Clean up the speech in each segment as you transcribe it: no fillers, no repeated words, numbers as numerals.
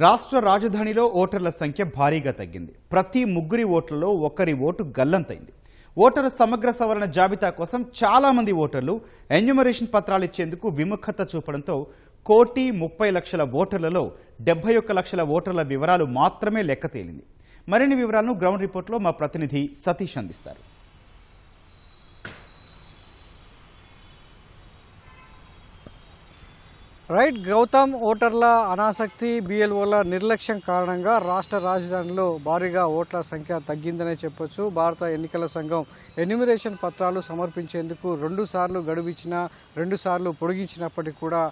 రాష్ట్ర రాజధానిలో ఓటర్ల సంఖ్య భారీగా తగ్గింది. ప్రతి ముగ్గురి ఓట్లలో ఒకరి ఓటు గల్లంతైంది. ఓటరు సమగ్ర సవరణ జాబితా కోసం చాలా మంది ఓటర్లు ఎన్యూమరేషన్ పత్రాలు ఇచ్చేందుకు విముఖత చూపడంతో 1,30,00,000 ఓటర్లలో 71 లక్షల ఓటర్ల వివరాలు మాత్రమే లెక్క తేలింది. మరిన్ని వివరాలను గ్రౌండ్ రిపోర్ట్లో మా ప్రతినిధి సతీష్ అందిస్తారు. రైట్ గౌతమ్, ఓటర్ల అనాసక్తి, బిఎల్ఓల నిర్లక్ష్యం కారణంగా రాష్ట్ర రాజధానిలో భారీగా ఓట్ల సంఖ్య తగ్గిందనే చెప్పొచ్చు. భారత ఎన్నికల సంఘం ఎన్యూమరేషన్ పత్రాలు సమర్పించేందుకు 2 సార్లు గడువు ఇచ్చినా 2 సార్లు పొడిగించినప్పటికీ కూడా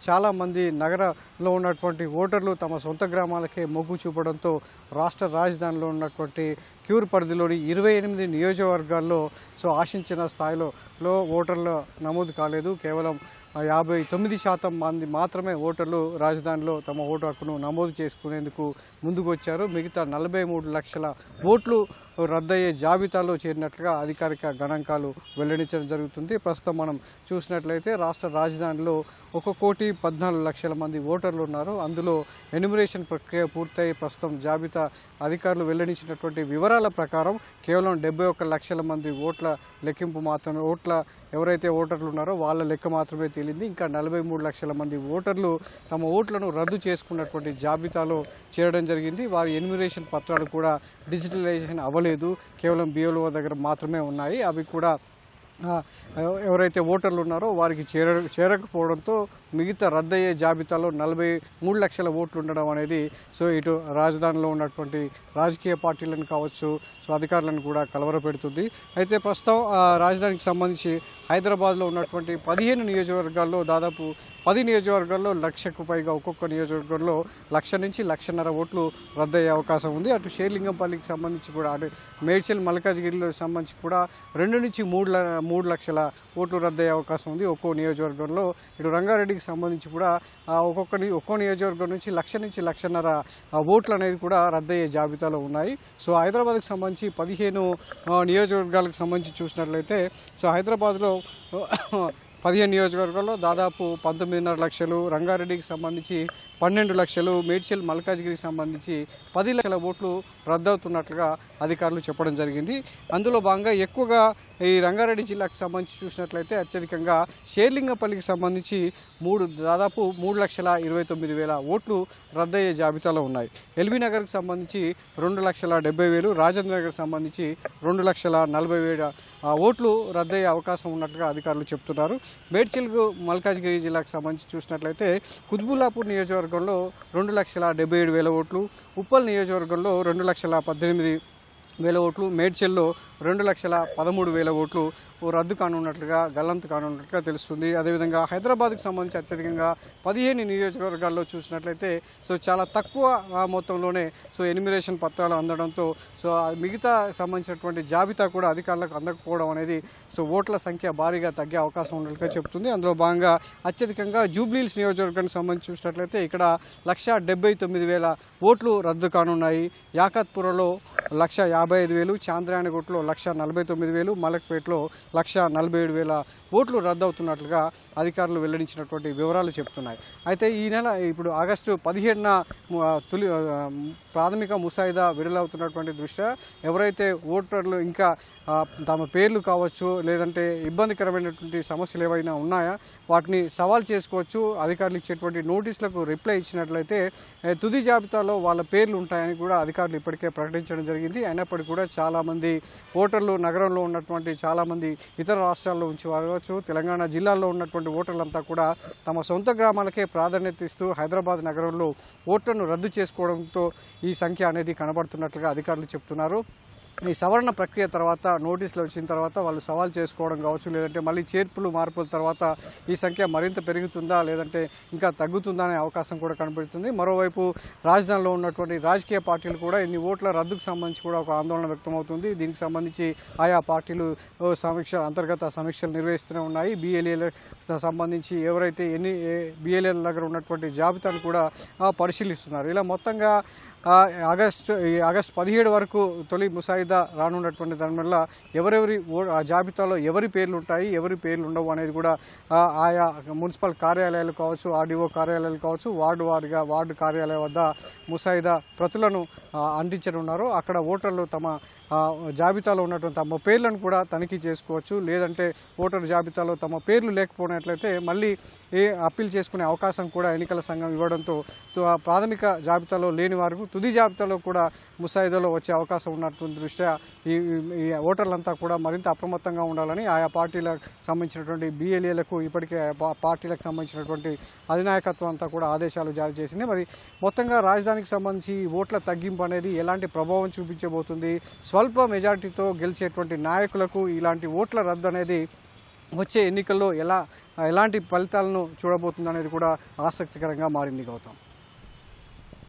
చాలామంది నగరంలో ఉన్నటువంటి ఓటర్లు తమ సొంత గ్రామాలకే మొగ్గు చూపడంతో రాష్ట్ర రాజధానిలో ఉన్నటువంటి క్యూర్ పరిధిలోని 28 నియోజకవర్గాల్లో ఆశించిన స్థాయిలో ఓటర్ల నమోదు కాలేదు. కేవలం 59% మంది మాత్రమే ఓటర్లు రాజధానిలో తమ ఓటు హక్కును నమోదు చేసుకునేందుకు ముందుకు వచ్చారు. మిగతా 43 లక్షల ఓట్లు రద్దయ్యే జాబితాలో చేరినట్లుగా అధికారిక గణాంకాలు వెల్లడించడం జరుగుతుంది. ప్రస్తుతం మనం చూసినట్లయితే రాష్ట్ర రాజధానిలో 1,14,00,000 మంది ఓటర్లు ఉన్నారు. అందులో ఎన్యూమరేషన్ ప్రక్రియ పూర్తయి ప్రస్తుతం జాబితా అధికారులు వెల్లడించినటువంటి వివరాల ప్రకారం కేవలం 71 లక్షల మంది ఓట్ల లెక్కింపు మాత్రమే, ఎవరైతే ఓటర్లు ఉన్నారో వాళ్ళ లెక్క మాత్రమే తేలింది. ఇంకా 43 లక్షల మంది ఓటర్లు తమ ఓట్లను రద్దు చేసుకున్నటువంటి జాబితాలో చేరడం జరిగింది. వారి ఎన్యూమరేషన్ పత్రాలు కూడా డిజిటలైజేషన్ అవ్వలేదు, కేవలం బిఎల్ఓ దగ్గర మాత్రమే ఉన్నాయి. అవి కూడా ఎవరైతే ఓటర్లు ఉన్నారో వారికి చేరకపోవడంతో మిగతా రద్దయ్యే జాబితాలో 43 లక్షల ఓట్లు ఉండడం అనేది ఇటు రాజధానిలో ఉన్నటువంటి రాజకీయ పార్టీలను కావచ్చు, అధికారులను కూడా కలవరపెడుతుంది. అయితే ప్రస్తుతం రాజధానికి సంబంధించి హైదరాబాద్లో ఉన్నటువంటి 15 నియోజకవర్గాల్లో దాదాపు 10 నియోజకవర్గాల్లో 1,00,000కు పైగా, ఒక్కొక్క నియోజకవర్గంలో 1,00,000 నుంచి 1,50,000 ఓట్లు రద్దయ్యే అవకాశం ఉంది. అటు షేర్లింగంపల్లికి సంబంధించి కూడా, అటు మేడ్చల్ మల్కాజ్గిరిలో సంబంధించి కూడా 2 నుంచి 3 లక్షల ఓట్లు రద్దయ్యే అవకాశం ఉంది ఒక్కో నియోజకవర్గంలో. ఇటు రంగారెడ్డికి సంబంధించి కూడా ఒక్కో నియోజకవర్గం నుంచి 1,00,000 నుంచి 1,50,000 ఓట్లు అనేది కూడా రద్దయ్యే జాబితాలో ఉన్నాయి. హైదరాబాద్కి సంబంధించి 15 నియోజకవర్గాలకు సంబంధించి చూసినట్లయితే హైదరాబాద్లో 15 నియోజకవర్గాల్లో దాదాపు 19.5 లక్షలు, రంగారెడ్డికి సంబంధించి 12 లక్షలు, మేడ్చల్ మల్కాజ్గిరికి సంబంధించి 10 లక్షల ఓట్లు రద్దవుతున్నట్లుగా అధికారులు చెప్పడం జరిగింది. అందులో భాగంగా ఎక్కువగా ఈ రంగారెడ్డి జిల్లాకు సంబంధించి చూసినట్లయితే అత్యధికంగా షేర్లింగంపల్లికి సంబంధించి దాదాపు 3,29,000 ఓట్లు రద్దయ్యే జాబితాలో ఉన్నాయి. ఎల్బీనగర్కి సంబంధించి 2,70,000, రాజేంద్ర నగర్కి సంబంధించి 2,40,000 ఓట్లు రద్దయ్యే అవకాశం ఉన్నట్లుగా అధికారులు చెప్తున్నారు. మేడ్చల్కు మల్కాజ్గిరి జిల్లాకు సంబంధించి చూసినట్లయితే కుత్బుల్లాపూర్ నియోజకవర్గంలో 2,77,000 ఓట్లు, ఉప్పల్ నియోజకవర్గంలో 2,18,000 ఓట్లు, మేడ్చల్లో 2,13,000 ఓట్లు రద్దు కానున్నట్లుగా, గల్లంతు కానున్నట్లుగా తెలుస్తుంది. అదేవిధంగా హైదరాబాద్కు సంబంధించి అత్యధికంగా 15 నియోజకవర్గాల్లో చూసినట్లయితే చాలా తక్కువ మొత్తంలోనే ఎన్యూమరేషన్ పత్రాలు అందడంతో మిగతా సంబంధించినటువంటి జాబితా కూడా అధికారులకు అందకపోవడం అనేది ఓట్ల సంఖ్య భారీగా తగ్గే అవకాశం ఉన్నట్లుగా చెబుతుంది. అందులో భాగంగా అత్యధికంగా జూబ్లీహిల్స్ నియోజకవర్గానికి సంబంధించి చూసినట్లయితే ఇక్కడ 1,79,000 ఓట్లు రద్దు కానున్నాయి. యాకత్పురలో 1,55,000, చాంద్రాయణగుట్టలో 1,49,000, మలక్పేటలో 1,47,000 ఓట్లు రద్దవుతున్నట్లుగా అధికారులు వెల్లడించినటువంటి వివరాలు చెప్తున్నాయి. అయితే ఈ నెల ఇప్పుడు ఆగస్టు 17న తొలి ప్రాథమిక ముసాయిదా విడుదలవుతున్నటువంటి దృష్ట్యా ఎవరైతే ఓటర్లు ఇంకా తమ పేర్లు కావచ్చు, లేదంటే ఇబ్బందికరమైనటువంటి సమస్యలు ఏవైనా ఉన్నాయా వాటిని సవాల్ చేసుకోవచ్చు. అధికారులు ఇచ్చేటువంటి నోటీసులకు రిప్లై ఇచ్చినట్లయితే తుది జాబితాలో వాళ్ళ పేర్లు ఉంటాయని కూడా అధికారులు ఇప్పటికే ప్రకటించడం జరిగింది. అయినప్పటికీ కూడా చాలామంది ఓటర్లు, నగరంలో ఉన్నటువంటి చాలామంది ఇతర రాష్ట్రాల్లో నుంచి కావచ్చు, తెలంగాణ జిల్లాల్లో ఉన్నటువంటి ఓటర్లంతా కూడా తమ సొంత గ్రామాలకే ప్రాధాన్యత ఇస్తూ హైదరాబాద్ నగరంలో ఓట్లను రద్దు చేసుకోవడంతో ఈ సంఖ్య అనేది కనబడుతున్నట్లుగా అధికారులు చెప్తున్నారు. ఈ సవరణ ప్రక్రియ తర్వాత, నోటీసులు వచ్చిన తర్వాత వాళ్ళు సవాల్ చేసుకోవడం కావచ్చు, లేదంటే మళ్ళీ మార్పుల తర్వాత ఈ సంఖ్య మరింత పెరుగుతుందా లేదంటే ఇంకా తగ్గుతుందా అనే అవకాశం కూడా కనబడుతుంది. మరోవైపు రాజధానిలో ఉన్నటువంటి రాజకీయ పార్టీలు కూడా ఇన్ని ఓట్ల రద్దుకు సంబంధించి కూడా ఒక ఆందోళన వ్యక్తమవుతుంది. దీనికి సంబంధించి ఆయా పార్టీలు అంతర్గత సమీక్షలు నిర్వహిస్తూనే ఉన్నాయి. బిఎల్ఏలకు సంబంధించి ఎవరైతే బిఎల్ఏల దగ్గర ఉన్నటువంటి జాబితాను కూడా పరిశీలిస్తున్నారు. ఇలా మొత్తంగా ఆగస్టు 17 వరకు తొలి ముసాయిదా లేదా రానున్నటువంటి దానివల్ల ఎవరెవరి ఆ జాబితాలో ఎవరి పేర్లు ఉంటాయి, ఎవరి పేర్లు ఉండవు అనేది కూడా ఆయా మున్సిపల్ కార్యాలయాలు కావచ్చు, ఆర్డీఓ కార్యాలయాలు కావచ్చు, వార్డు కార్యాలయం వద్ద ముసాయిదా ప్రతులను అందించనున్నారు. అక్కడ ఓటర్లు తమ జాబితాలో ఉన్నటువంటి తమ పేర్లను కూడా తనిఖీ చేసుకోవచ్చు. లేదంటే ఓటర్ జాబితాలో తమ పేర్లు లేకపోయినట్లయితే మళ్ళీ అప్పీల్ చేసుకునే అవకాశం కూడా ఎన్నికల సంఘం ఇవ్వడంతో ప్రాథమిక జాబితాలో లేని వారికి తుది జాబితాలో కూడా ముసాయిదాలో వచ్చే అవకాశం ఉన్నటువంటి దృష్ట్యా ఈ ఓటర్లంతా కూడా మరింత అప్రమత్తంగా ఉండాలని ఆయా పార్టీలకు సంబంధించినటువంటి BLAలకు ఇప్పటికే పార్టీలకు సంబంధించినటువంటి అధినాయకత్వం అంతా కూడా ఆదేశాలు జారీ చేసింది. మరి మొత్తంగా రాజధానికి సంబంధించి ఓట్ల తగ్గింపు అనేది ఎలాంటి ప్రభావం చూపించబోతుంది, స్వల్ప మెజారిటీతో గెలిచేటువంటి నాయకులకు ఇలాంటి ఓట్ల రద్దు అనేది వచ్చే ఎన్నికల్లో ఎలాంటి ఫలితాలను చూడబోతుంది అనేది కూడా ఆసక్తికరంగా మారింది. గౌతమ్.